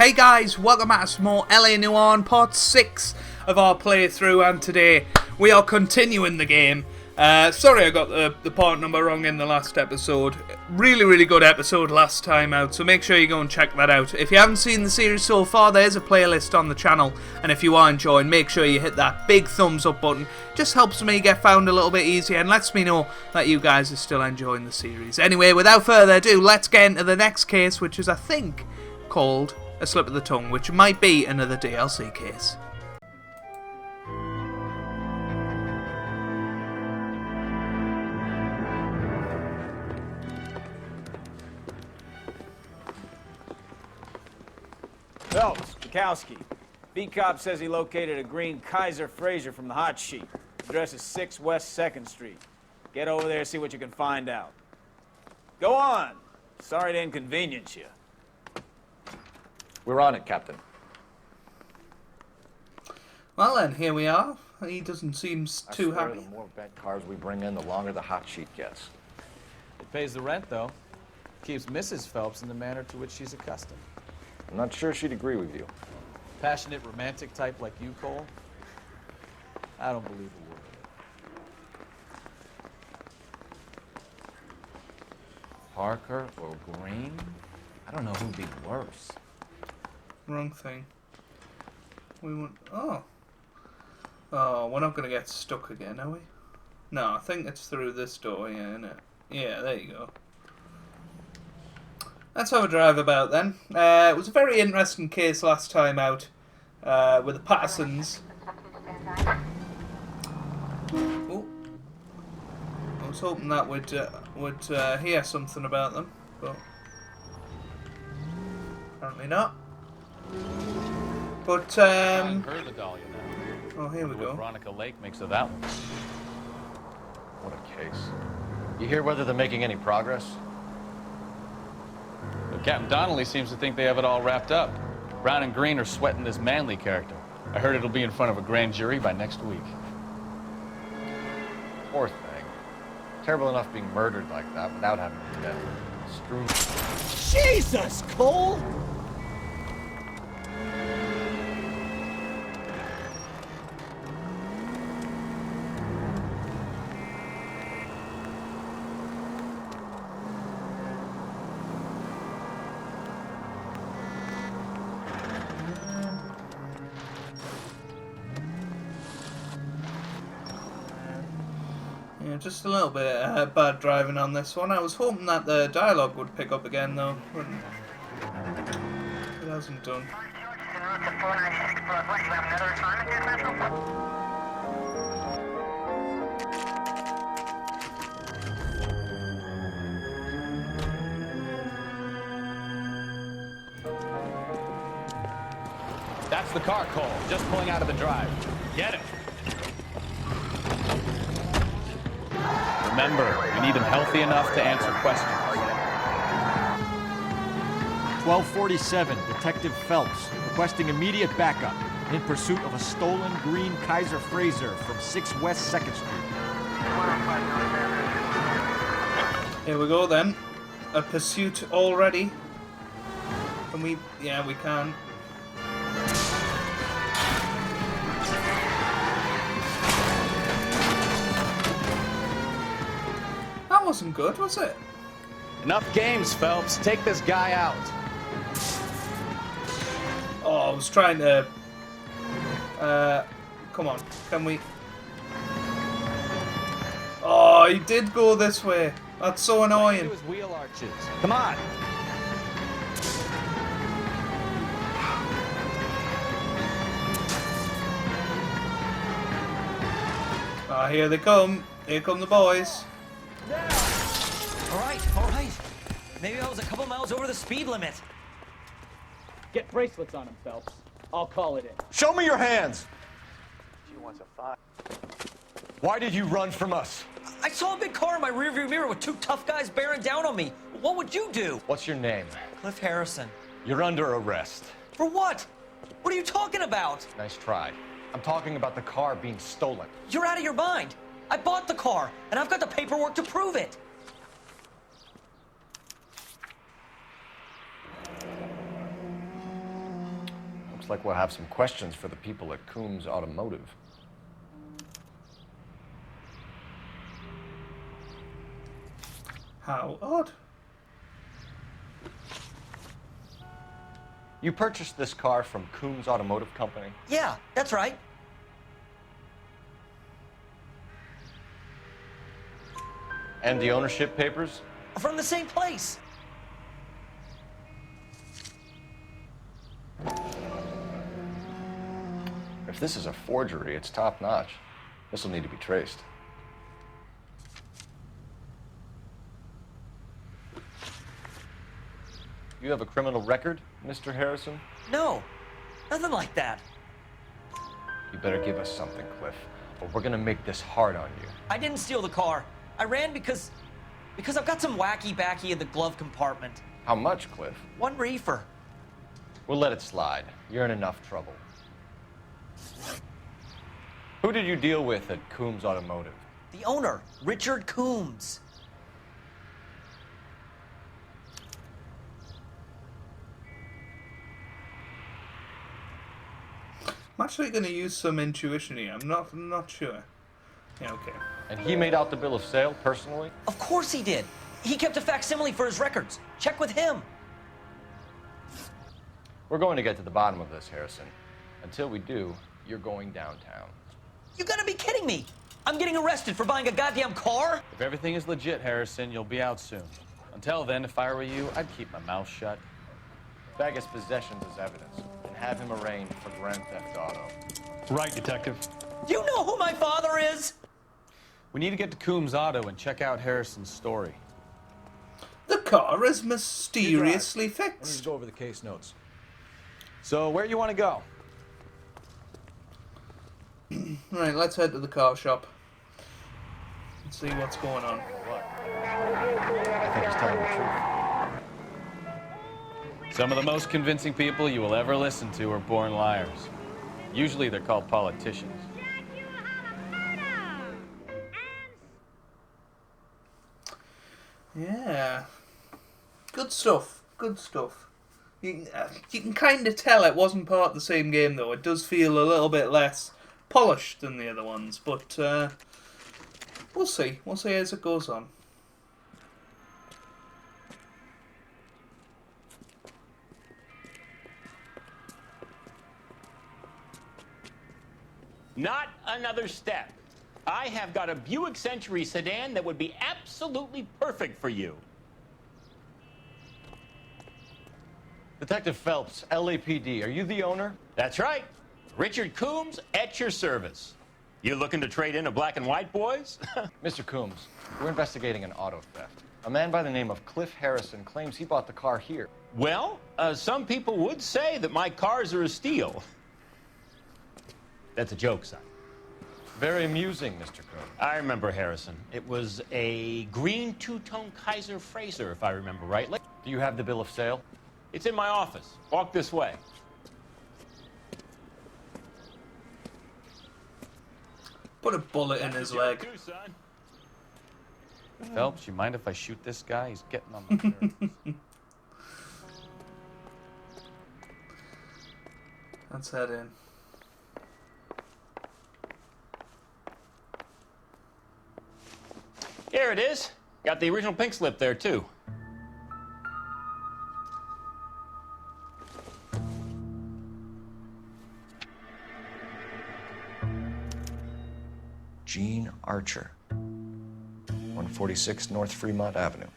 Hey guys, welcome back to some more LA Noire part 6 of our playthrough, and today we are continuing the game. Sorry I got the part number wrong in the last episode. Really good episode last time out, so make sure you go and check that out. If you haven't seen the series so far, there's a playlist on the channel, and if you are enjoying, make sure you hit that big thumbs up button. Just helps me get found a little bit easier and lets me know that you guys are still enjoying the series. Anyway, without further ado, let's get into the next case, which is, I think, called A Slip of the Tongue, which might be another DLC case. Phelps, Bukowski. B-Cop says he located a green Kaiser Fraser from the hot sheet. Address is 6 West 2nd Street. Get over there, see what you can find out. Go on. Sorry to inconvenience you. We're on it, Captain. Well then, here we are. He doesn't seem too happy. The more bent cars we bring in, the longer the hot sheet gets. It pays the rent, though. Keeps Mrs. Phelps in the manner to which she's accustomed. I'm not sure she'd agree with you. Passionate, romantic type like you, Cole? I don't believe a word of it. Parker or Green? I don't know who'd be worse. Wrong thing. We want... Oh, we're not going to get stuck again, are we? No, I think it's through this door, yeah, isn't it? Yeah, there you go. Let's have a drive about then. It was a very interesting case last time out with the Pattersons. Oh, I was hoping that would hear something about them, but apparently not. But Heard the Dahlia now. oh, here we go. Veronica Lake makes of that one. What a case. You hear whether they're making any progress? But Captain Donnelly seems to think they have it all wrapped up. Brown and Green are sweating this Manley character. I heard it'll be in front of a grand jury by next week. Poor thing. Terrible enough being murdered like that without having to death strewn. Jesus, Cole! Yeah, just a little bit bad driving on this one. I was hoping that the dialogue would pick up again, though. But it hasn't done. That's the car, Cole. Just pulling out of the drive. Get it. Remember, we need him healthy enough to answer questions. 1247, Detective Phelps, requesting immediate backup in pursuit of a stolen green Kaiser Fraser from 6 West 2nd Street. Here we go then. A pursuit already. Can we? Yeah, we can. That wasn't good, was it? Enough games, Phelps. Take this guy out. Oh, I was trying to... come on, can we... Oh, he did go this way. That's so annoying. His wheel arches. Come on. Ah, here they come. Here come the boys. All right. Maybe I was a couple miles over the speed limit. Get bracelets on him, Phelps. I'll call it in. Show me your hands! She wants a fight. Why did you run from us? I saw a big car in my rearview mirror with 2 tough guys bearing down on me. What would you do? What's your name? Cliff Harrison. You're under arrest. For what? What are you talking about? Nice try. I'm talking about the car being stolen. You're out of your mind. I bought the car, and I've got the paperwork to prove it. Looks like we'll have some questions for the people at Coombs Automotive. How odd. You purchased this car from Coombs Automotive Company? Yeah, that's right. And the ownership papers? From the same place. If this is a forgery, it's top-notch. This will need to be traced. You have a criminal record, Mr. Harrison? No, nothing like that. You better give us something, Cliff, or we're gonna make this hard on you. I didn't steal the car. I ran because I've got some wacky-backy in the glove compartment. How much, Cliff? 1 reefer. We'll let it slide. You're in enough trouble. Who did you deal with at Coombs Automotive? The owner, Richard Coombs. I'm actually going to use some intuition here. I'm not sure. Yeah, okay. And he made out the bill of sale personally? Of course he did. He kept a facsimile for his records. Check with him. We're going to get to the bottom of this, Harrison. Until we do, you're going downtown. You gotta be kidding me. I'm getting arrested for buying a goddamn car? If everything is legit, Harrison, you'll be out soon. Until then, if I were you, I'd keep my mouth shut. Bag his possessions as evidence and have him arraigned for Grand Theft Auto. Right, Detective. Do you know who my father is? We need to get to Coombs Auto and check out Harrison's story. The car is mysteriously I need to fixed. go over the case notes. So, where you want to go? Right, let's head to the car shop. Let's see what's going on. I think he's telling the truth. Some of the most convincing people you will ever listen to are born liars. Usually they're called politicians. Yeah. Good stuff. Good stuff. You can kind of tell it wasn't part of the same game, though. It does feel a little bit less polished than the other ones, but we'll see. We'll see as it goes on. Not another step. I have got a Buick Century sedan that would be absolutely perfect for you. Detective Phelps, LAPD, are you the owner? That's right. Richard Coombs at your service. You looking to trade in a black and white, boys? Mr. Coombs, we're investigating an auto theft. A man by the name of Cliff Harrison claims he bought the car here. Well, some people would say that my cars are a steal. That's a joke, son. Very amusing, Mr. Coombs. I remember Harrison. It was a green two-tone Kaiser Frazer, if I remember rightly. Do you have the bill of sale? It's in my office. Walk this way. Put a bullet in his leg. Too, son. Phelps, you mind if I shoot this guy? He's getting on my nerves. Let's head in. Here it is. Got the original pink slip there, too. Gene Archer, 146 North Fremont Avenue.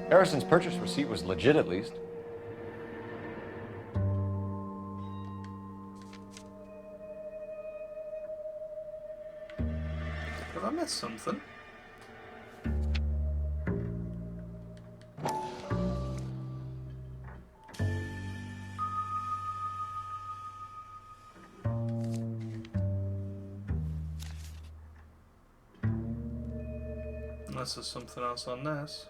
Harrison's purchase receipt was legit, at least. Have I missed something? Unless there's something else on this.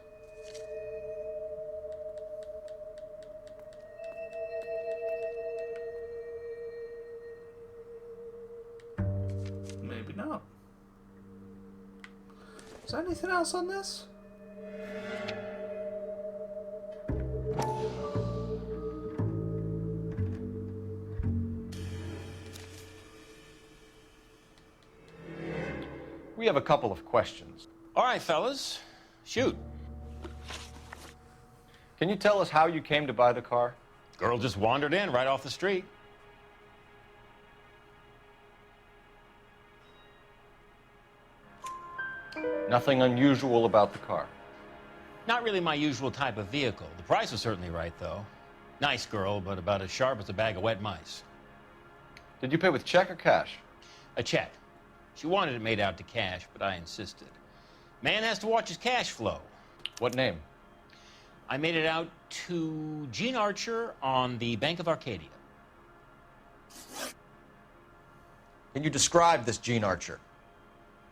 Maybe not. Is there anything else on this? We have a couple of questions. All right, fellas, shoot. Can you tell us how you came to buy the car? Girl just wandered in right off the street. Nothing unusual about the car. Not really my usual type of vehicle. The price was certainly right, though. Nice girl, but about as sharp as a bag of wet mice. Did you pay with check or cash? A check. She wanted it made out to cash, but I insisted. Man has to watch his cash flow. What name? I made it out to Gene Archer on the Bank of Arcadia. Can you describe this Gene Archer?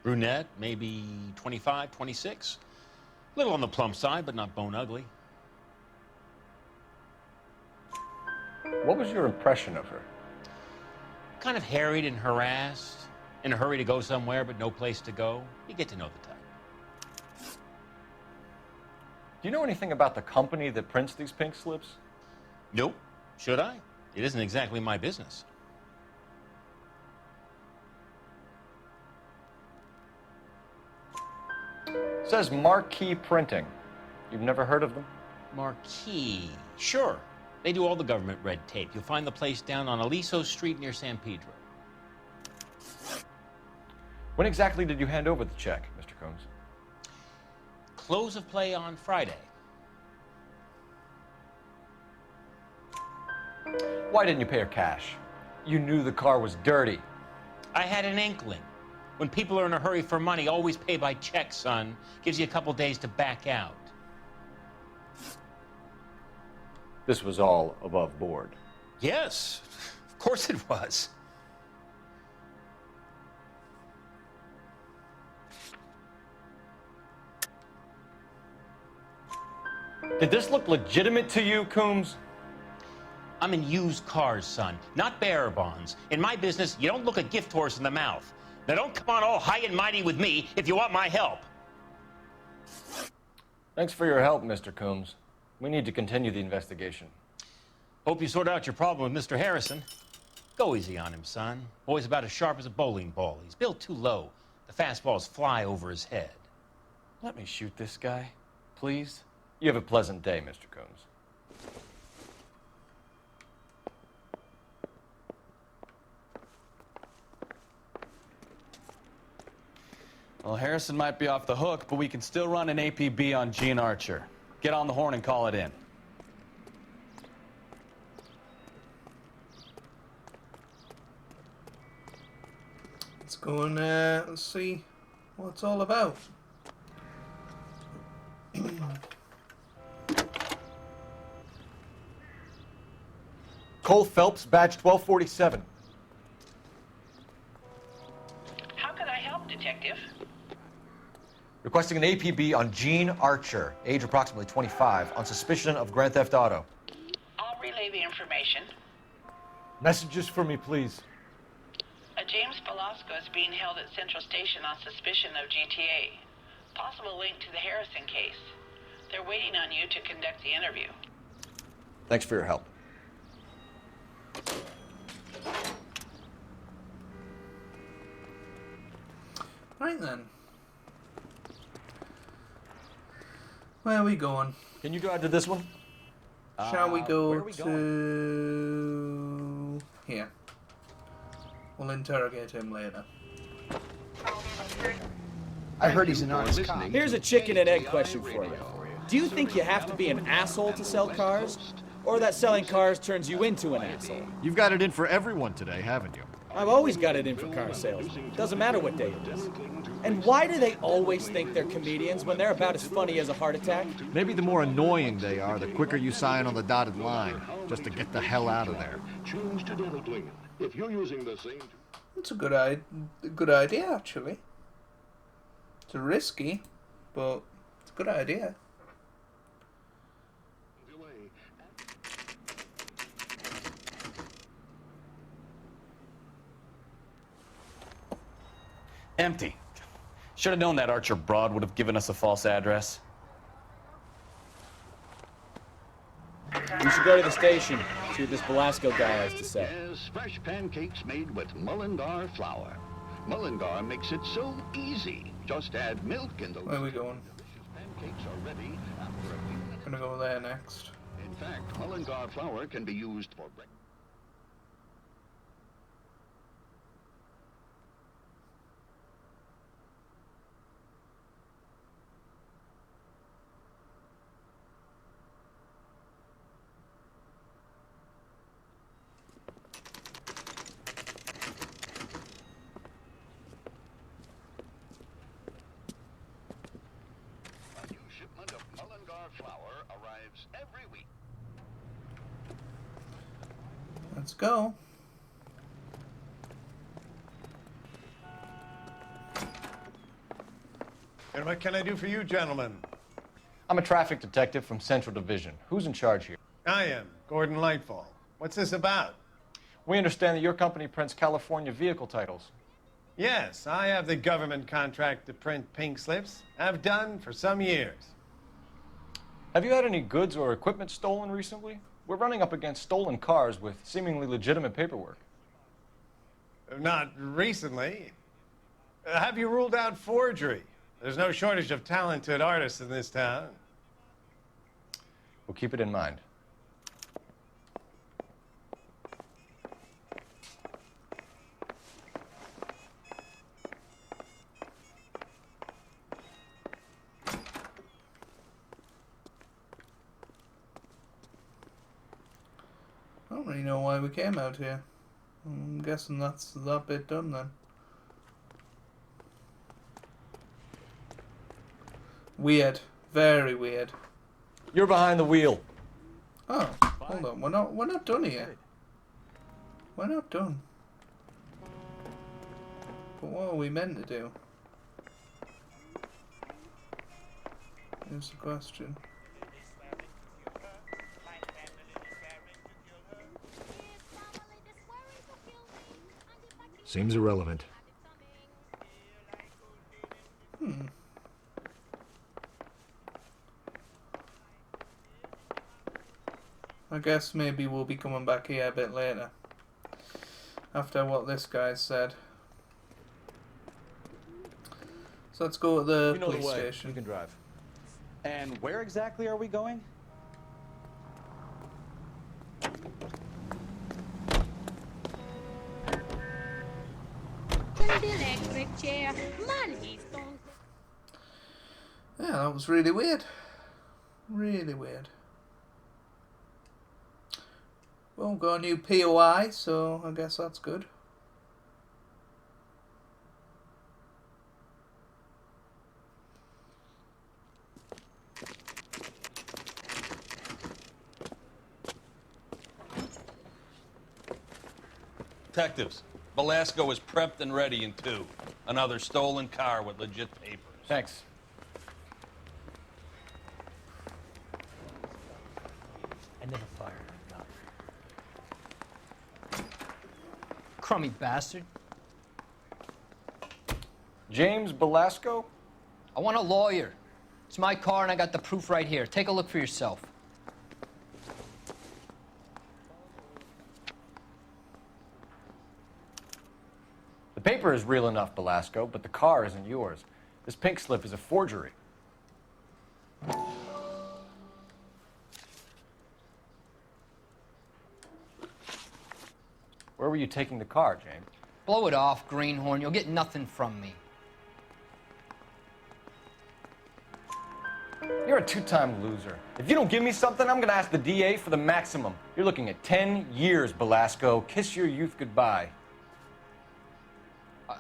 Brunette, maybe 25, 26. Little on the plump side, but not bone ugly. What was your impression of her? Kind of harried and harassed. In a hurry to go somewhere, but no place to go. You get to know the type. Do you know anything about the company that prints these pink slips? Nope. Should I? It isn't exactly my business. It says Marquee Printing. You've never heard of them? Marquee. Sure. They do all the government red tape. You'll find the place down on Aliso Street near San Pedro. When exactly did you hand over the check, Mr. Combs? Close of play on Friday. Why didn't you pay her cash? You knew the car was dirty. I had an inkling. When people are in a hurry for money, always pay by check, son. Gives you a couple days to back out. This was all above board. Yes, of course it was. Did this look legitimate to you, Coombs? I'm in used cars, son, not bearer bonds. In my business, you don't look a gift horse in the mouth. Now don't come on all high and mighty with me if you want my help. Thanks for your help, Mr. Coombs. We need to continue the investigation. Hope you sort out your problem with Mr. Harrison. Go easy on him, son. Boy's about as sharp as a bowling ball. He's built too low. The fastballs fly over his head. Let me shoot this guy, please. You have a pleasant day, Mr. Combs. Well, Harrison might be off the hook, but we can still run an APB on Gene Archer. Get on the horn and call it in. Let's go and let's see what it's all about. Cole Phelps, badge 1247. How can I help, Detective? Requesting an APB on Gene Archer, age approximately 25, on suspicion of Grand Theft Auto. I'll relay the information. Messages for me, please. James Velasco is being held at Central Station on suspicion of GTA. Possible link to the Harrison case. They're waiting on you to conduct the interview. Thanks for your help. Right then. Where are we going? Can you drive to this one? Shall we go where are we to here? We'll interrogate him later. I heard he's an honest cop. Here's a chicken and egg question for you. Do you think you have to be an asshole to sell cars? Or that selling cars turns you into an asshole? You've got it in for everyone today, haven't you? I've always got it in for car sales. Doesn't matter what day it is. And why do they always think they're comedians when they're about as funny as a heart attack? Maybe the more annoying they are, the quicker you sign on the dotted line, just to get the hell out of there. Choose to double click. If you're using the same... It's a good idea, actually. It's risky, but it's a good idea. Empty. Should have known that Archer broad would have given us a false address. We should go to the station, see what this Velasco guy has to say. Yes, fresh pancakes made with Mullingar flour. Mullingar makes it so easy. Just add milk and those Where are we going? delicious pancakes are ready after a few minutes. Gonna go there next. In fact, Mullingar flour can be used for breakfast. A new shipment of Mullingar flour arrives every week. Let's go. And what can I do for you, gentlemen? I'm a traffic detective from Central Division. Who's in charge here? I am, Gordon Lightfall. What's this about? We understand that your company prints California vehicle titles. Yes, I have the government contract to print pink slips. I've done for some years. Have you had any goods or equipment stolen recently? We're running up against stolen cars with seemingly legitimate paperwork. Not recently. Have you ruled out forgery? There's no shortage of talented artists in this town. We'll keep it in mind. I don't really know why we came out here. I'm guessing that's that bit done then. Weird. Very weird. You're behind the wheel. Oh, hold on. We're not done here. We're not done. But what are we meant to do? Here's the question. Seems irrelevant. I guess maybe we'll be coming back here a bit later. After what this guy said. So let's go to the police station. You can drive. And where exactly are we going? Yeah, that was really weird. Really weird. Well, got a new POI, so I guess that's good. Detectives, Velasco is prepped and ready in 2. Another stolen car with legit papers. Thanks. I never fired a gun. Crummy bastard. James Velasco? I want a lawyer. It's my car and I got the proof right here. Take a look for yourself. The paper is real enough, Velasco, but the car isn't yours. This pink slip is a forgery. Where were you taking the car, James? Blow it off, greenhorn. You'll get nothing from me. You're a two-time loser. If you don't give me something, I'm gonna ask the DA for the maximum. You're looking at 10 years, Velasco. Kiss your youth goodbye.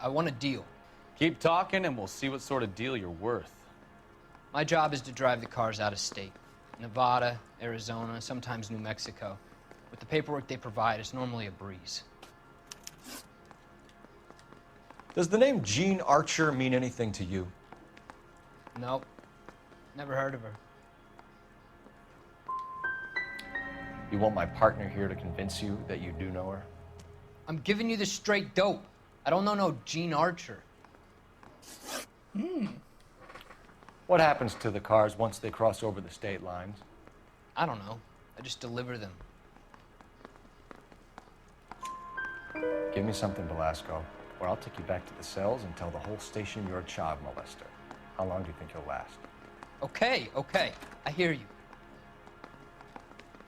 I want a deal. Keep talking and we'll see what sort of deal you're worth. My job is to drive the cars out of state. Nevada, Arizona, sometimes New Mexico. With the paperwork they provide, it's normally a breeze. Does the name Gene Archer mean anything to you? Nope. Never heard of her. You want my partner here to convince you that you do know her? I'm giving you the straight dope. I don't know no Gene Archer. What happens to the cars once they cross over the state lines? I don't know. I just deliver them. Give me something, Belasco, or I'll take you back to the cells and tell the whole station you're a child molester. How long do you think you'll last? Okay, I hear you.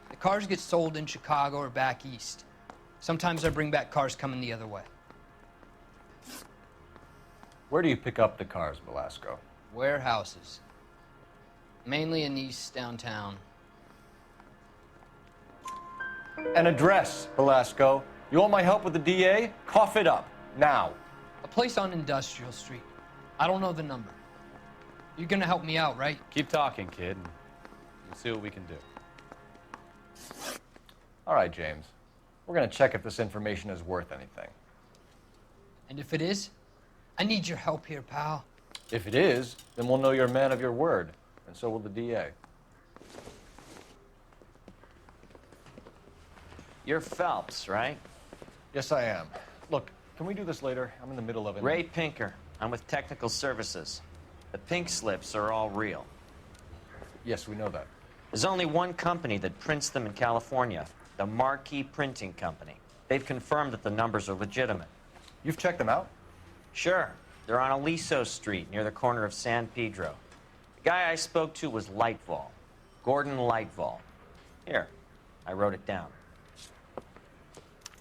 The cars get sold in Chicago or back east. Sometimes I bring back cars coming the other way. Where do you pick up the cars, Belasco? Warehouses. Mainly in East downtown. An address, Belasco. You want my help with the DA? Cough it up, now. A place on Industrial Street. I don't know the number. You're gonna help me out, right? Keep talking, kid, and we'll see what we can do. All right, James. We're gonna check if this information is worth anything. And if it is, I need your help here, pal. If it is, then we'll know you're a man of your word, and so will the DA. You're Phelps, right? Yes, I am. Look, can we do this later? I'm in the middle of it. Ray Pinker. I'm with Technical Services. The pink slips are all real. Yes, we know that. There's only one company that prints them in California, the Marquee Printing Company. They've confirmed that the numbers are legitimate. You've checked them out? Sure. They're on Aliso Street, near the corner of San Pedro. The guy I spoke to was Lightval. Gordon Lightval. Here, I wrote it down.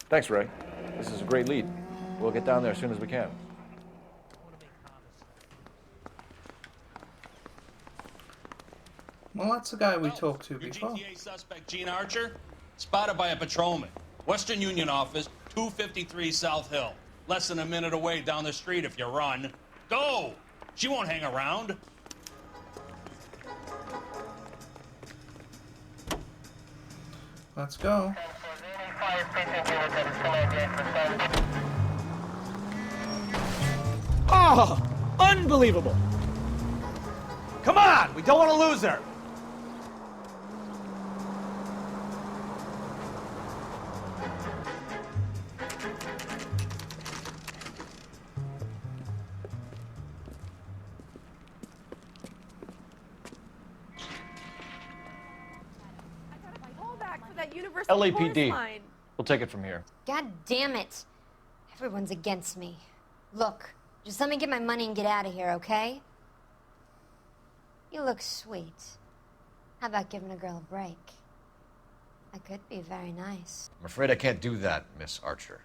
Thanks, Ray. This is a great lead. We'll get down there as soon as we can. Well, that's the guy we talked to before. GTA suspect Gene Archer, spotted by a patrolman. Western Union office, 253 South Hill. Less than a minute away down the street if you run. Go! She won't hang around. Let's go. Oh, unbelievable. Come on, we don't want to lose her. LAPD. We'll take it from here. God damn it. Everyone's against me. Look, just let me get my money and get out of here, okay? You look sweet. How about giving a girl a break? I could be very nice. I'm afraid I can't do that, Miss Archer.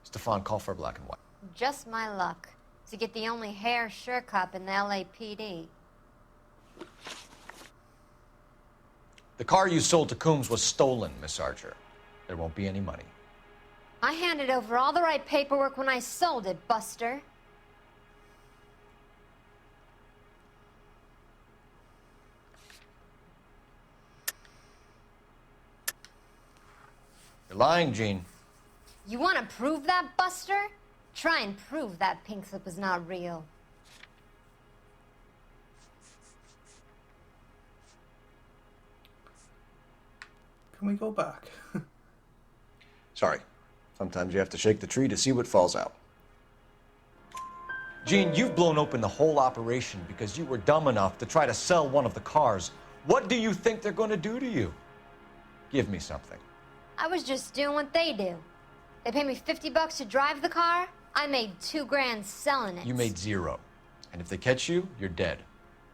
Stefan, call for black and white. Just my luck to get the only hair sure cop in the LAPD. The car you sold to Coombs was stolen, Miss Archer. There won't be any money. I handed over all the right paperwork when I sold it, Buster. You're lying, Gene. You want to prove that, Buster? Try and prove that pink slip was not real. Can we go back? Sorry. Sometimes you have to shake the tree to see what falls out. Gene, you've blown open the whole operation because you were dumb enough to try to sell one of the cars. What do you think they're going to do to you? Give me something. I was just doing what they do. They paid me $50 to drive the car. I made $2 grand selling it. You made $0. And if they catch you, you're dead.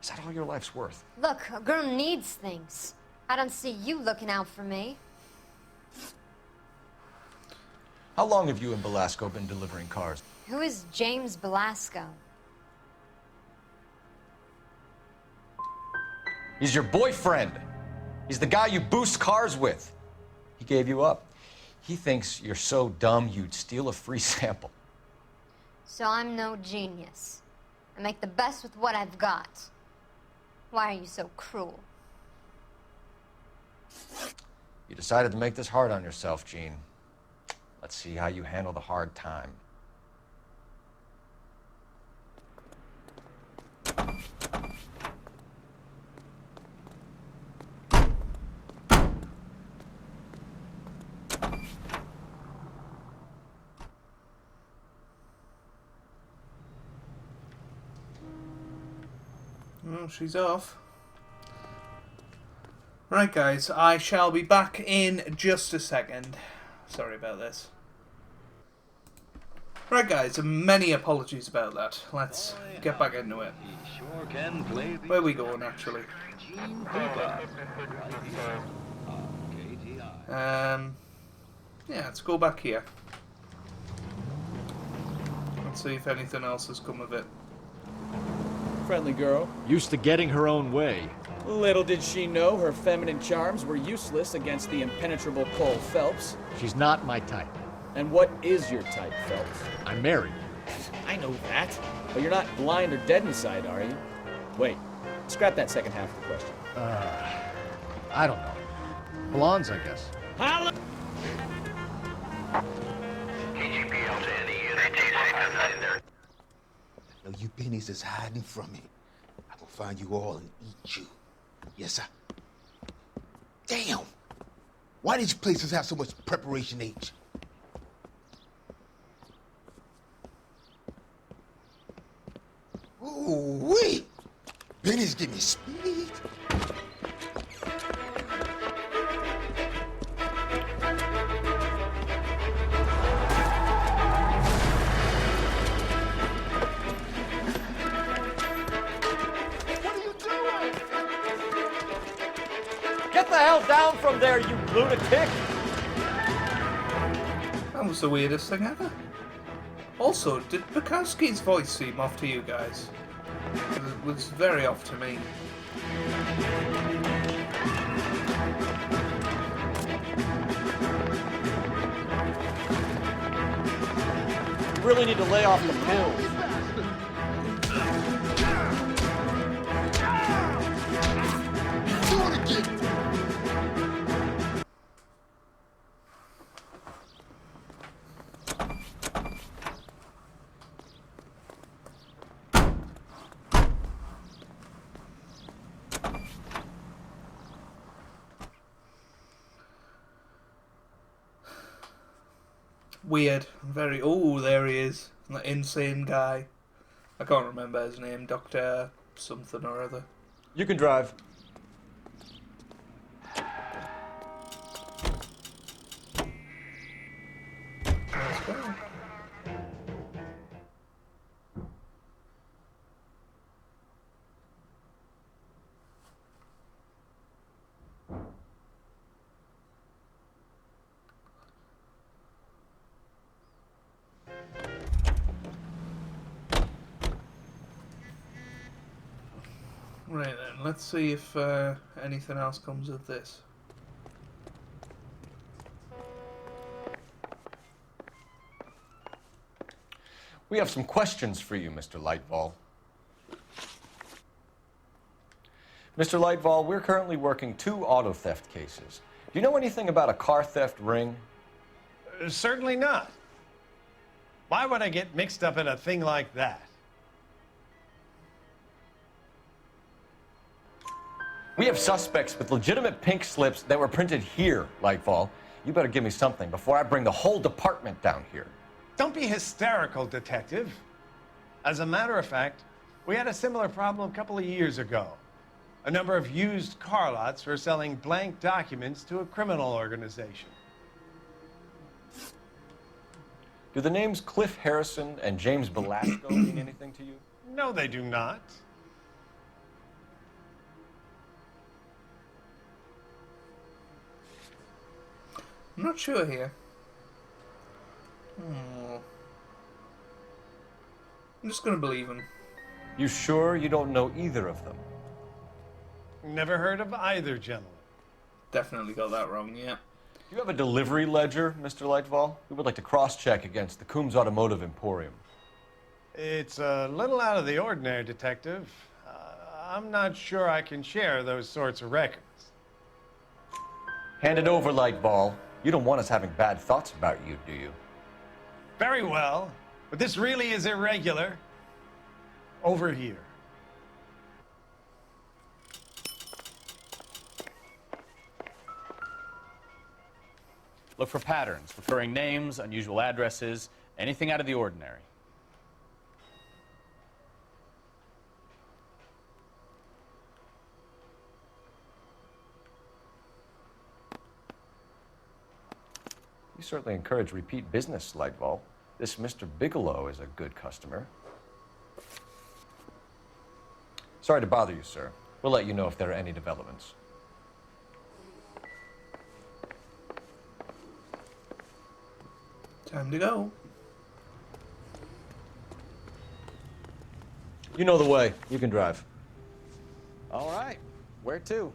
Is that all your life's worth? Look, a girl needs things. I don't see you looking out for me. How long have you and Belasco been delivering cars? Who is James Belasco? He's your boyfriend. He's the guy you boost cars with. He gave you up. He thinks you're so dumb you'd steal a free sample. So I'm no genius. I make the best with what I've got. Why are you so cruel? You decided to make this hard on yourself, Gene. Let's see how you handle the hard time. Oh, she's off. Right, guys, I shall be back in just a second. Sorry about this. Right, guys, many apologies about that. Let's get back into it. Where are we going, actually? Yeah, let's go back here. Let's see if anything else has come of it. Friendly girl. Used to getting her own way. Little did she know her feminine charms were useless against the impenetrable Cole Phelps. She's not my type. And what is your type, Phelps? I'm married. I know that. But you're not blind or dead inside, are you? Wait, scrap that second half of the question. I don't know. Blondes, I guess. Holla! No, you pennies is hiding from me. I'm gonna find you all and eat you. Yes, sir. Damn! Why these places have so much preparation H? Ooh, wait! Pennies give me speed. Get the hell down from there, you lunatic! That was the weirdest thing ever. Also, did Bukowski's voice seem off to you guys? It was very off to me. You really need to lay off the pills. Weird. Very... Oh, there he is. That insane guy. I can't remember his name. Dr. something or other. You can drive. Let's go. Right then, let's see if anything else comes of this. We have some questions for you, Mr. Lightfall. Mr. Lightfall, we're currently working 2 auto theft cases. Do you know anything about a car theft ring? Certainly not. Why would I get mixed up in a thing like that? We have suspects with legitimate pink slips that were printed here, Lightfall. You better give me something before I bring the whole department down here. Don't be hysterical, Detective. As a matter of fact, we had a similar problem a couple of years ago. A number of used car lots were selling blank documents to a criminal organization. Do the names Cliff Harrison and James Belasco mean anything to you? No, they do not. I'm not sure here. I'm just gonna believe him. You sure you don't know either of them? Never heard of either gentleman. Definitely got that wrong, yeah. Do you have a delivery ledger, Mr. Lightfall? We would like to cross-check against the Coombs Automotive Emporium. It's a little out of the ordinary, Detective. I'm not sure I can share those sorts of records. Hand it over, Lightball. You don't want us having bad thoughts about you, do you? Very well, but this really is irregular. Over here. Look for patterns, recurring names, unusual addresses, anything out of the ordinary. You certainly encourage repeat business, Lightfall. This Mr. Bigelow is a good customer. Sorry to bother you, sir. We'll let you know if there are any developments. Time to go. You know the way. You can drive. All right. Where to?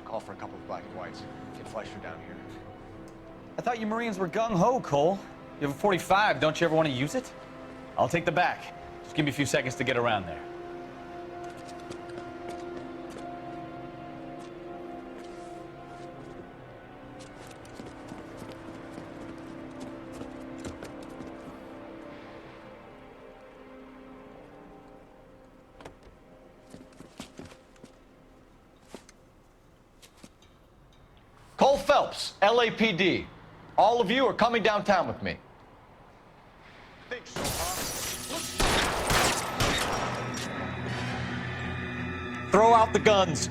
Call for a couple of black and whites. Get Fleischer down here. I thought you Marines were gung-ho, Cole. You have a 45. Don't you ever want to use it? I'll take the back. Just give me a few seconds to get around there. Cole Phelps, LAPD. All of you are coming downtown with me. Think so, huh? Throw out the guns.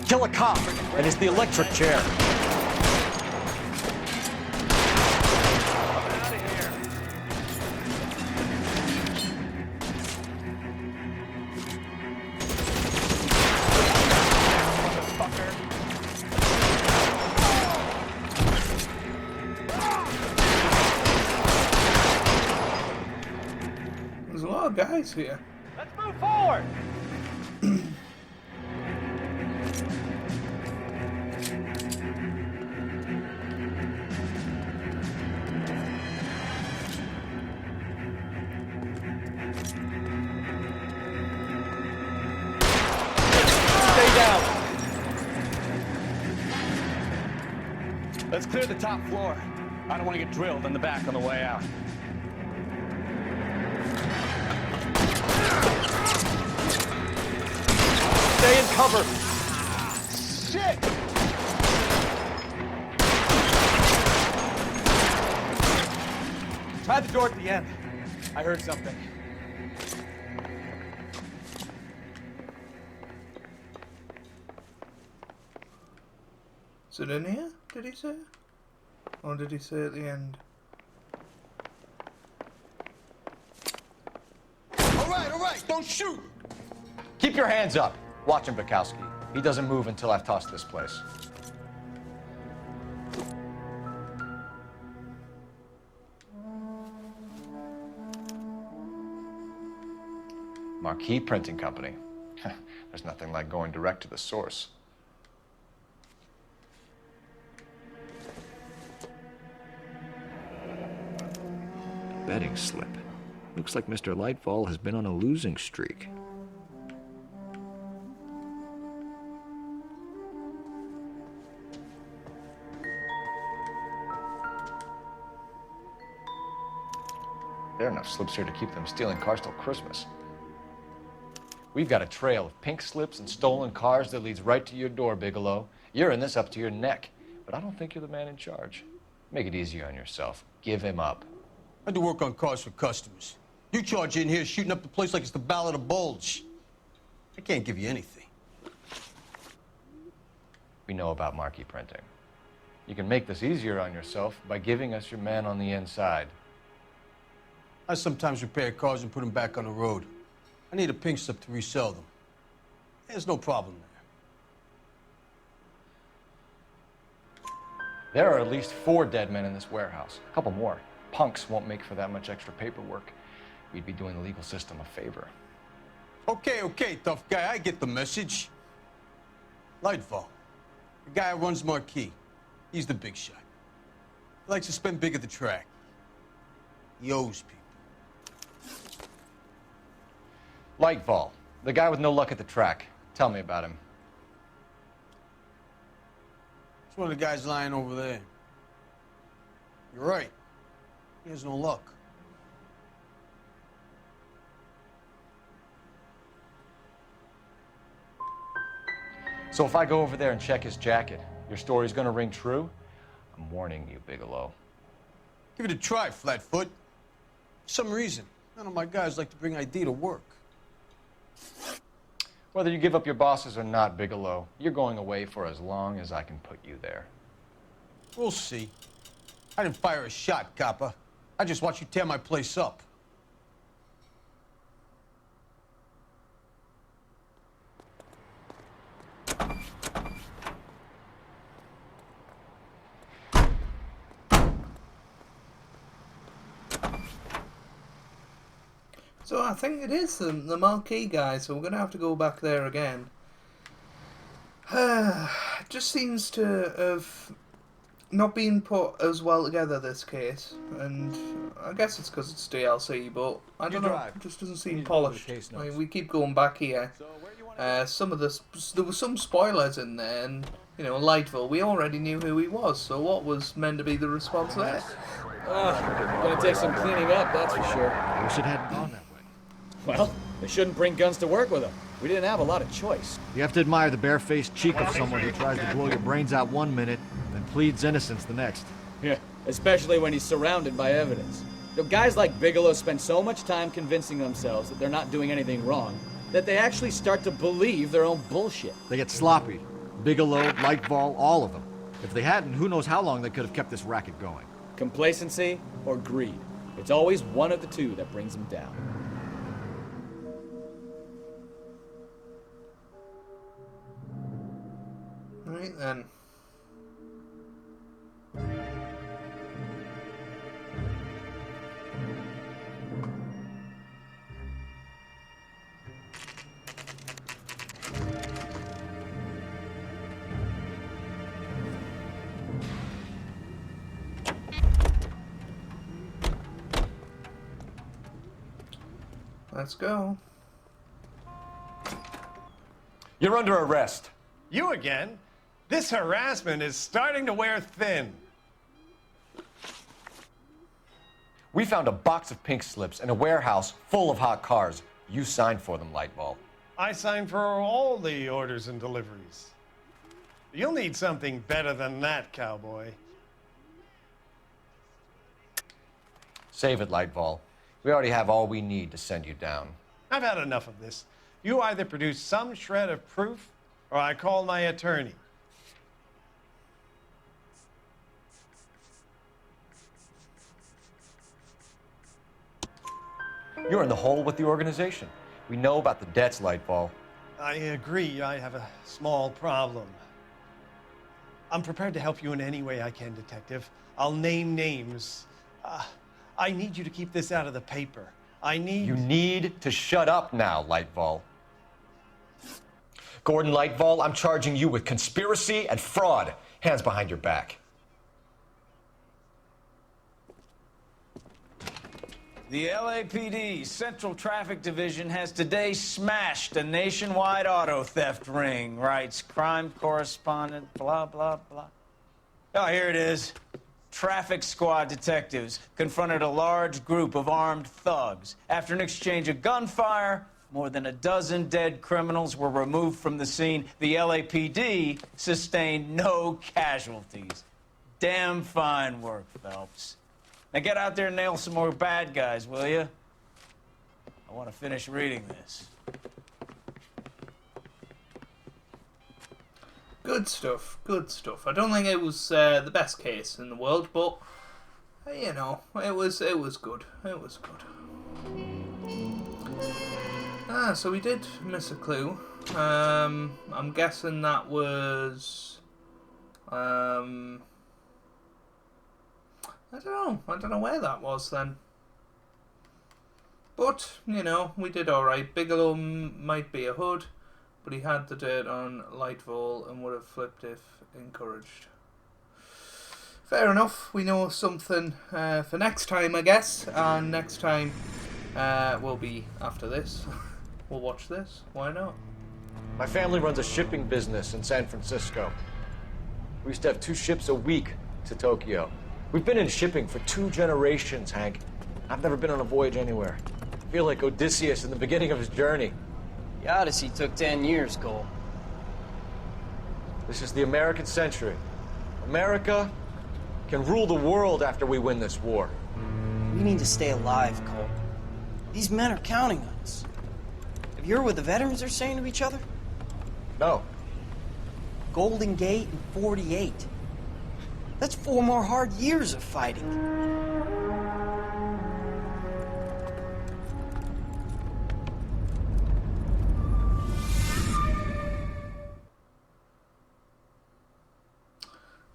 Kill a cop, and it's the electric chair. There's a lot of guys here. Let's move forward! Stay down. Let's clear the top floor. I don't want to get drilled in the back on the way out. Stay in cover. Shit! Try the door at the end. I heard something. Is it in here, did he say? Or did he say at the end? All right, don't shoot! Keep your hands up. Watch him, Bukowski. He doesn't move until I've tossed this place. Marquee Printing Company. There's nothing like going direct to the source. Betting slip. Looks like Mr. Lightfall has been on a losing streak. There are enough slips here to keep them stealing cars till Christmas. We've got a trail of pink slips and stolen cars that leads right to your door, Bigelow. You're in this up to your neck, but I don't think you're the man in charge. Make it easier on yourself. Give him up. I do work on cars for customers. You charge in here shooting up the place like it's the Ballad of Bulge. I can't give you anything. We know about marquee printing. You can make this easier on yourself by giving us your man on the inside. I sometimes repair cars and put them back on the road. I need a pink slip to resell them. There's no problem there. There are at least 4 dead men in this warehouse. A couple more. Punks won't make for that much extra paperwork. We'd be doing the legal system a favor. Okay, tough guy, I get the message. Lightfall, the guy who runs Marquee. He's the big shot. He likes to spend big at the track. He owes people. Lightfall, the guy with no luck at the track. Tell me about him. It's one of the guys lying over there. You're right. He has no luck. So if I go over there and check his jacket, your story's gonna ring true? I'm warning you, Bigelow. Give it a try, Flatfoot. For some reason, none of my guys like to bring ID to work. Whether you give up your bosses or not, Bigelow, you're going away for as long as I can put you there. We'll see. I didn't fire a shot, copper. I just watched you tear my place up. So I think it is the marquee guy, so we're going to have to go back there again. It just seems to have not been put as well together, this case, and I guess it's because it's DLC, but I don't know, it just doesn't seem polished. I mean, we keep going back here. Some of this, there were some spoilers in there, and, you know, Lightville, we already knew who he was, so what was meant to be the response there? Gonna take some cleaning up, that's for sure. I wish it hadn't gone that way. Well, they shouldn't bring guns to work with them. We didn't have a lot of choice. You have to admire the barefaced cheek of someone who tries to blow your brains out one minute and then pleads innocence the next. Yeah, especially when he's surrounded by evidence. You know, guys like Bigelow spend so much time convincing themselves that they're not doing anything wrong that they actually start to believe their own bullshit. They get sloppy. Bigelow, Lightfall, all of them. If they hadn't, who knows how long they could have kept this racket going. Complacency or greed. It's always one of the two that brings them down. Right then. Let's go. You're under arrest. You again? This harassment is starting to wear thin. We found a box of pink slips in a warehouse full of hot cars. You signed for them, Lightball. I signed for all the orders and deliveries. You'll need something better than that, cowboy. Save it, Lightball. We already have all we need to send you down. I've had enough of this. You either produce some shred of proof, or I call my attorney. You're in the hole with the organization. We know about the debts, Lightball. I agree, I have a small problem. I'm prepared to help you in any way I can, Detective. I'll name names. I need you to keep this out of the paper. You need to shut up now, Lightball. Gordon Lightball, I'm charging you with conspiracy and fraud. Hands behind your back. The LAPD Central Traffic Division has today smashed a nationwide auto theft ring, writes crime correspondent, blah, blah, blah. Oh, here it is. Traffic squad detectives confronted a large group of armed thugs. After an exchange of gunfire, more than a dozen dead criminals were removed from the scene. The LAPD sustained no casualties. Damn fine work, Phelps. Now get out there and nail some more bad guys, will you? I want to finish reading this. Good stuff, good stuff. I don't think it was the best case in the world, but you know, it was good. It was good. So we did miss a clue. I'm guessing that was I don't know where that was then. But, you know, we did alright. Bigelow might be a hood, but he had the dirt on Lightville and would have flipped if encouraged. fair enough. We know something for next time, I guess. And next time will be after this. We'll watch this. Why not? My family runs a shipping business in San Francisco. We used to have 2 ships a week to Tokyo. We've been in shipping for 2 generations, Hank. I've never been on a voyage anywhere. I feel like Odysseus in the beginning of his journey. The Odyssey took 10 years, Cole. This is the American century. America can rule the world after we win this war. We need to stay alive, Cole. These men are counting on us. Have you heard what the veterans are saying to each other? No. Golden Gate and 48. That's 4 more hard years of fighting.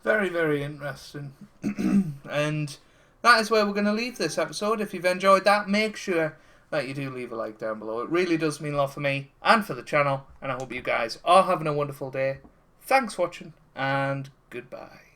Very, very interesting. And that is where we're going to leave this episode. If you've enjoyed that, make sure that you do leave a like down below. It really does mean a lot for me and for the channel. And I hope you guys are having a wonderful day. Thanks for watching, and goodbye.